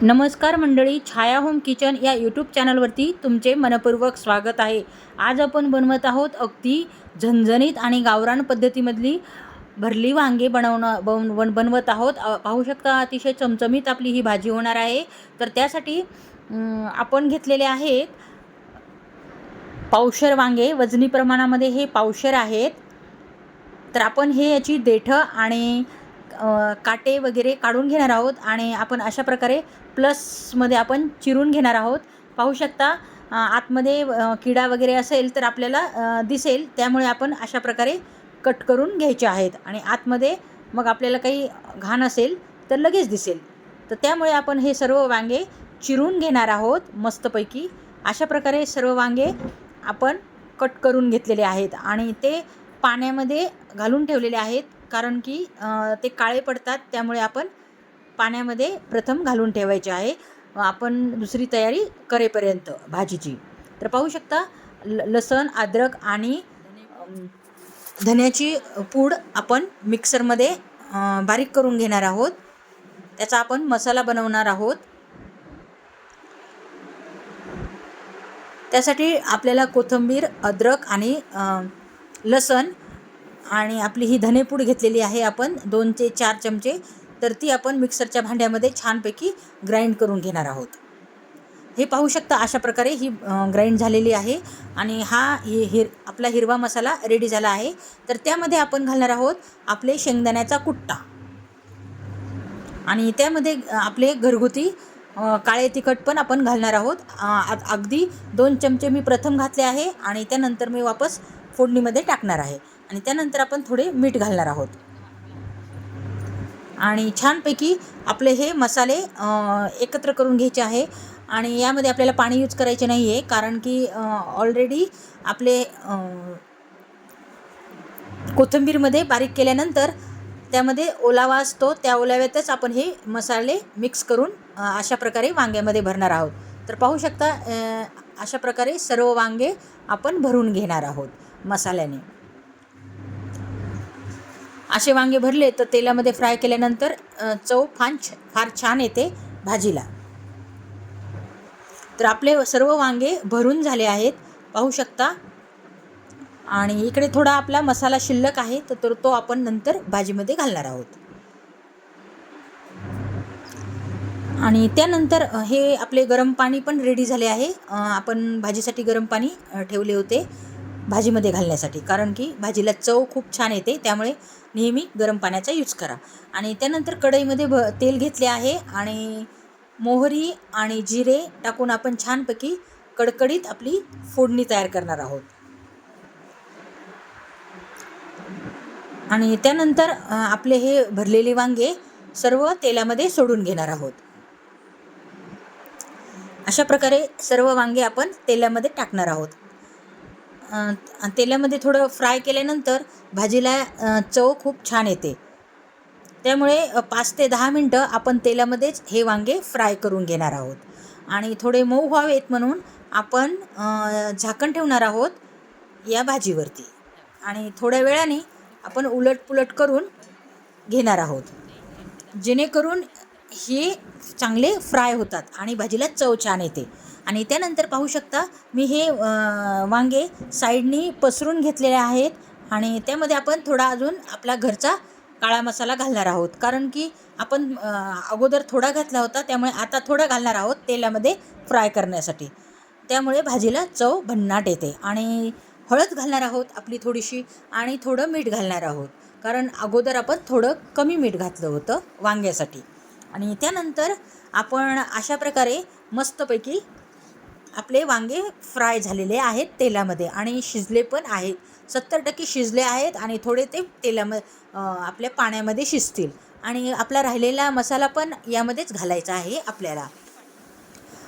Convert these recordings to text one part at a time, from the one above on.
नमस्कार मंडळी, छाया home kitchen या यूट्यूब चॅनलवरती तुमचे मनपूर्वक स्वागत आहे। आज आपण बनवत आहोत अगदी झणझणीत आणि गावरान पद्धतीमधली भरली वांगे बनवत आहोत। पाहू शकता अतिशय चमचमीत आपली ही भाजी होणार आहे। तर त्यासाठी आपण घेतलेले आहेत पावशेर वांगे। वजनी प्रमाणामध्ये हे पावशेर आहेत। तर आपण हे याची देठं आणि काटे वगैरे काढून घेणार आहोत आणि आपण अशा प्रकारे प्लसमध्ये आपण चिरून घेणार आहोत। पाहू शकता आतमध्ये किडा वगैरे असेल तर आपल्याला दिसेल, त्यामुळे आपण अशा प्रकारे कट करून घ्यायचे आहेत आणि आतमध्ये मग आपल्याला काही घाण असेल तर लगेच दिसेल। तर त्यामुळे आपण हे सर्व वांगे चिरून घेणार आहोत मस्तपैकी। अशा प्रकारे सर्व वांगे आपण कट करून घेतलेले आहेत आणि ते पाण्यामध्ये घालून ठेवलेले आहेत, कारण की ते काळे पडतात। त्यामुळे आपण पाण्यामध्ये प्रथम घालून ठेवायचे आहे आपण दुसरी तयारी करेपर्यंत भाजीची। तर पाहू शकता लसण, अद्रक आणि धन्याची पूड आपण मिक्सरमध्ये बारीक करून घेणार आहोत। त्याचा आपण मसाला बनवणार आहोत। त्यासाठी आपल्याला कोथिंबीर, अद्रक आणि लसण आणि आपली ही धनेपूड घेतलेली आहे आपण 2 ते 4 चमचे। तर ती आपण मिक्सरच्या भांड्यामध्ये छानपैकी ग्राइंड करून घेणार आहोत। हे पाहू शकता अशा प्रकारे ही ग्राइंड झालेली आहे आणि आपला हिरवा मसाला रेडी झाला आहे। तर त्यामध्ये आपण घालणार आहोत आपले शेंगदाण्याचा कुट्टा आणि त्यामध्ये आपले घरगुती काळे तिखट पण आपण घालणार आहोत। अगदी 2 चमचे मी प्रथम घातले आहे आणि त्यानंतर मी वापस फोडणीमध्ये टाकणार आहे आणि त्यानंतर आपण थोडे मीठ घालणार आहोत आणि छानपैकी आपले हे मसाले एकत्र करून घ्यायचे आहे। आणि यामध्ये आपल्याला पाणी यूज करायचे नाही आहे, कारण की ऑलरेडी आपले कोथिंबीरमध्ये बारीक केल्यानंतर त्यामध्ये ओलावा असतो, त्या ओलाव्यातच आपण हे मसाले मिक्स करून अशा प्रकारे वांग्यामध्ये भरणार आहोत। तर पाहू शकता अशा प्रकारे सर्व वांगे आपण भरून घेणार आहोत मसाल्याने। असे वांगे भरले तर तेलामध्ये फ्राय केल्यानंतर चव फार छान येते भाजीला। तर आपले सर्व वांगे भरून झाले आहेत पाहू शकता आणि इकडे थोडा आपला मसाला शिल्लक आहे, तर तो आपण नंतर भाजीमध्ये घालणार आहोत। आणि त्यानंतर हे आपले गरम पाणी पण रेडी झाले आहे। आपण भाजीसाठी गरम पाणी ठेवले होते भाजीमध्ये घालण्यासाठी, कारण की भाजीला चव खूप छान येते, त्यामुळे नेहमी गरम पाण्याचा यूज करा। आणि त्यानंतर कढईमध्ये तेल घेतले आहे आणि मोहरी आणि जिरे टाकून आपण छानपैकी कडकडीत आपली फोडणी तयार करणार आहोत। आणि त्यानंतर आपले हे भरलेले वांगे सर्व तेलामध्ये सोडून घेणार आहोत। अशा प्रकारे सर्व वांगे आपण तेलामध्ये टाकणार आहोत। तेलामध्ये थोडं फ्राय केल्यानंतर भाजीला चव खूप छान येते, त्यामुळे 5 ते 10 मिनटं आपण तेलामध्येच हे वांगे फ्राय करून घेणार आहोत। आणि थोडे मऊ व्हावेत म्हणून आपण झाकण ठेवणार आहोत या भाजीवरती आणि थोड्या वेळाने आपण उलटपुलट करून घेणार आहोत, जेणेकरून हे चांगले फ्राय होतात आणि भाजीला चव छान येते। आणि त्यानंतर पाहू शकता मी हे वांगे साईडनी पसरून घेतलेले आहेत आणि त्यामध्ये आपण थोडा अजून आपला घरचा काळा मसाला घालणार आहोत, कारण की आपण अगोदर थोडा घातला होता, त्यामुळे आता थोडा घालणार आहोत तेलामध्ये फ्राय करण्यासाठी। त्यामुळे भाजीला चव भन्नाट येते। आणि हळद घालणार आहोत आपली थोडीशी आणि थोडं मीठ घालणार आहोत, कारण अगोदर आपण थोडं कमी मीठ घातलं होतं वांग्यासाठी। आणि त्यानंतर आपण अशा प्रकारे मस्तपैकी आपले वांगे फ्राय झालेले आहेत तेलामध्ये आणि शिजले पण आहेत, 70% शिजले आहेत आणि थोडे ते आपल्या पाण्यामध्ये शिजतील। आणि आपला राहिलेला मसाला पण यामध्येच घालायचा आहे आपल्याला।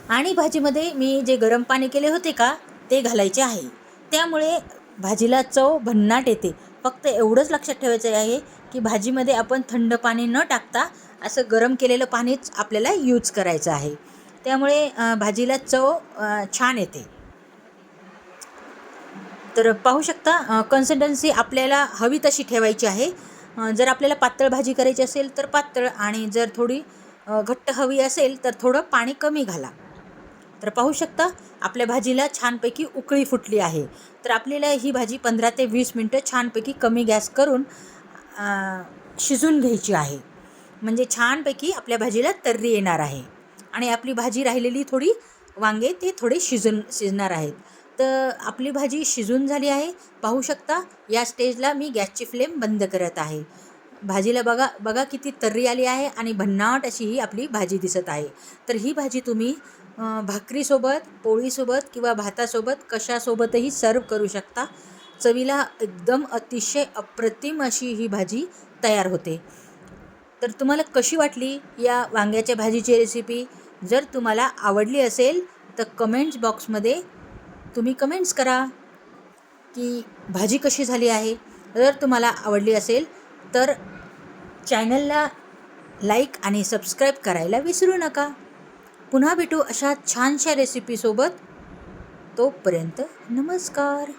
आणि भाजीमध्ये मी जे गरम पाणी केले होते का ते घालायचे आहे, त्यामुळे भाजीला चव भन्नाट येते। फक्त एवढंच लक्षात ठेवायचं आहे की भाजीमध्ये आपण थंड पाणी न टाकता असं गरम केलेलं पाणीच आपल्याला यूज करायचं आहे, त्यामुळे भाजीला चव छान येते। तर पाहू शकता कन्सिस्टन्सी आपल्याला हवी तशी ठेवायची आहे। जर आपल्याला पातळ भाजी करायची असेल तर पातळ, आणि जर थोडी घट्ट हवी असेल तर थोडं पाणी कमी घाला. तर पाहू शकता आपल्या भाजीला छानपैकी उकळी फुटली आहे. तर आपल्याला ही भाजी 15 ते 20 मिनटं छानपैकी कमी गॅस करून शिजून घ्यायची आहे. म्हणजे छानपैकी आपल्या भाजीला तर्री येणार आहे आणि आपली भाजी राहिलेली थोडी वांगे ते थोडे शिजणार आहेत. तर आपली भाजी शिजून झाली आहे. पाहू शकता या स्टेजला मी गॅसची फ्लेम बंद करत आहे. भाजीला बघा किती तर्री आली आहे आणि भन्नाट अशी ही आपली भाजी दिसत आहे. तर ही भाजी तुम्ही भाकरीसोबत, पोळीसोबत किंवा भातासोबत कशासोबतही सर्व करू शकता. चवीला एकदम अतिशय अप्रतिम अशी ही भाजी तयार होते. तर तुम्हाला कशी वाटली या वांग्याच्या भाजीची रेसिपी? जर तुम्हाला आवडली असेल तर कमेंट्स बॉक्समध्ये तुम्ही कमेंट्स करा की भाजी कशी झाली आहे. जर तुम्हाला आवडली असेल तर चॅनलला लाईक आणि सबस्क्राईब करायला विसरू नका. पुन्हा भेटू अशा छानशा रेसिपीसोबत. तोपर्यंत नमस्कार.